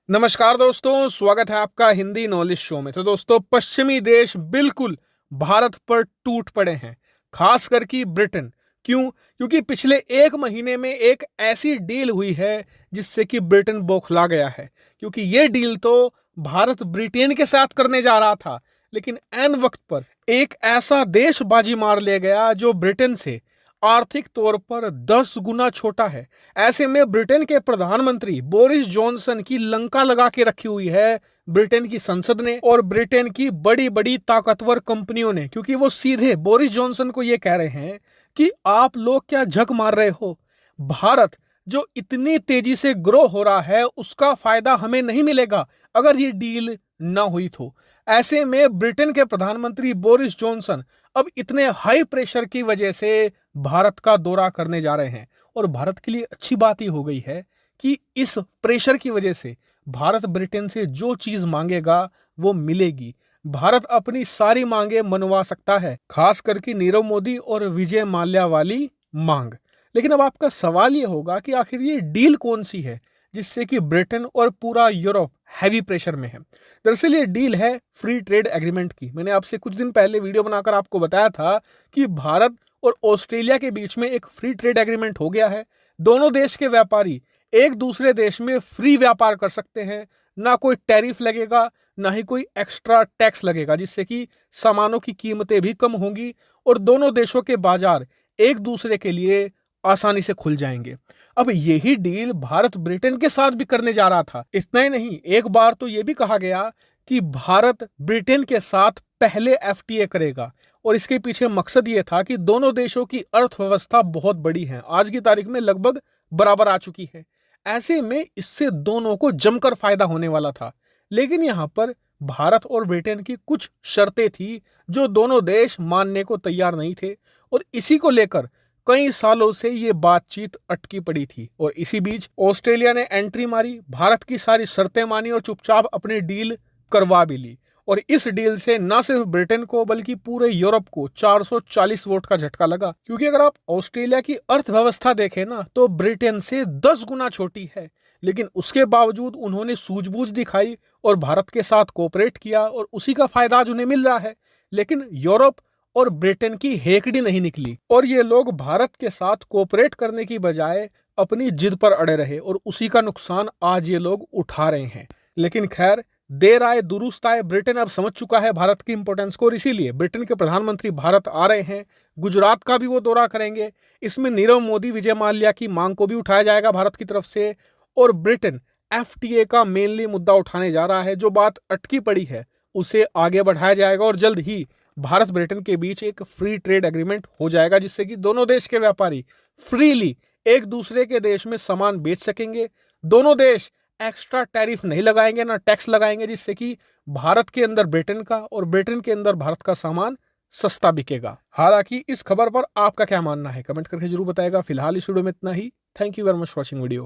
नमस्कार दोस्तों, स्वागत है आपका हिंदी नॉलेज शो में। तो दोस्तों, पश्चिमी देश बिल्कुल भारत पर टूट पड़े हैं, खासकर कि ब्रिटेन। क्यों? क्योंकि पिछले एक महीने में एक ऐसी डील हुई है जिससे कि ब्रिटेन बौखला गया है। क्योंकि ये डील तो भारत ब्रिटेन के साथ करने जा रहा था, लेकिन ऐन वक्त पर एक ऐसा देश बाजी मार ले गया जो ब्रिटेन से आर्थिक तौर पर 10 गुना छोटा है। ऐसे में ब्रिटेन के प्रधानमंत्री बोरिस जॉनसन की लंका लगा के रखी हुई है ब्रिटेन की संसद ने और ब्रिटेन की बड़ी बड़ी ताकतवर कंपनियों ने, क्योंकि वो सीधे बोरिस जॉनसन को ये कह रहे हैं कि आप लोग क्या झक मार रहे हो। भारत जो इतनी तेजी से ग्रो हो रहा है उसका फायदा हमें नहीं मिलेगा अगर ये डील ना हुई तो। ऐसे में ब्रिटेन के प्रधानमंत्री बोरिस जॉनसन अब इतने हाई प्रेशर की वजह से भारत का दौरा करने जा रहे हैं। और भारत के लिए अच्छी बात ही हो गई है कि इस प्रेशर की वजह से भारत ब्रिटेन से जो चीज मांगेगा वो मिलेगी। भारत अपनी सारी मांगे मनवा सकता है, खास करके नीरव मोदी और विजय माल्या वाली मांग। लेकिन अब आपका सवाल ये होगा कि आखिर ये डील कौन सी है जिससे कि ब्रिटेन और पूरा यूरोप हैवी प्रेशर में है। दरअसल ये डील है फ्री ट्रेड एग्रीमेंट की। मैंने आपसे कुछ दिन पहले वीडियो बनाकर आपको बताया था कि भारत और ऑस्ट्रेलिया के बीच में एक फ्री ट्रेड एग्रीमेंट हो गया है। दोनों देश के व्यापारी एक दूसरे देश में फ्री व्यापार कर सकते हैं, ना कोई टैरिफ लगेगा ना ही कोई एक्स्ट्रा टैक्स लगेगा, जिससे कि सामानों की कीमतें भी कम होंगी और दोनों देशों के बाजार एक दूसरे के लिए आसानी से खुल जाएंगे। अब यही डील भारत ब्रिटेन के साथ भी करने जा रहा था। इतना ही नहीं, एक बार तो यह भी कहा गया कि भारत ब्रिटेन के साथ पहले एफटीए करेगा और इसके पीछे मकसद ये था कि दोनों देशों की अर्थव्यवस्था बहुत बड़ी है, आज की तारीख में लगभग बराबर आ चुकी है। ऐसे में इससे दोनों को जमकर फायदा होने वाला था। लेकिन यहां पर भारत और ब्रिटेन की कुछ शर्तें थी जो दोनों देश मानने को तैयार नहीं थे और इसी को लेकर कई सालों से ये बातचीत अटकी पड़ी थी। और इसी बीच ऑस्ट्रेलिया ने एंट्री मारी, भारत की सारी शर्तें मानी और चुपचाप अपनी डील करवा भी ली। और इस डील से न सिर्फ ब्रिटेन को बल्कि पूरे यूरोप को 440 वोट का झटका लगा। क्योंकि अगर आप ऑस्ट्रेलिया की अर्थव्यवस्था देखें ना तो ब्रिटेन से 10 गुना छोटी है, लेकिन उसके बावजूद उन्होंने सूझबूझ दिखाई और भारत के साथ कोऑपरेट किया और उसी का फायदा आज उन्हें मिल रहा है। लेकिन यूरोप और ब्रिटेन की हेकड़ी नहीं निकली और ये लोग भारत के साथ कोऑपरेट करने की बजाय अपनी जिद पर अड़े रहे और उसी का नुकसान आज ये लोग उठा रहे हैं। लेकिन खैर, देर आए दुरुस्त आए, ब्रिटेन अब समझ चुका है भारत की इंपॉर्टेंस को और इसीलिए ब्रिटेन के प्रधानमंत्री भारत आ रहे हैं। गुजरात का भी वो दौरा करेंगे। इसमें नीरव मोदी विजय माल्या की मांग को भी उठाया जाएगा भारत की तरफ से और ब्रिटेन एफटीए का मेनली मुद्दा उठाने जा रहा है। जो बात अटकी पड़ी है उसे आगे बढ़ाया जाएगा और जल्द ही भारत ब्रिटेन के बीच एक फ्री ट्रेड एग्रीमेंट हो जाएगा, जिससे कि दोनों देश के व्यापारी फ्रीली एक दूसरे के देश में सामान बेच सकेंगे। दोनों देश एक्स्ट्रा टैरिफ नहीं लगाएंगे ना टैक्स लगाएंगे, जिससे कि भारत के अंदर ब्रिटेन का और ब्रिटेन के अंदर भारत का सामान सस्ता बिकेगा। हालांकि इस खबर पर आपका क्या मानना है कमेंट करके जरूर बताएगा। फिलहाल इस वीडियो में इतना ही। Thank you very much for watching video.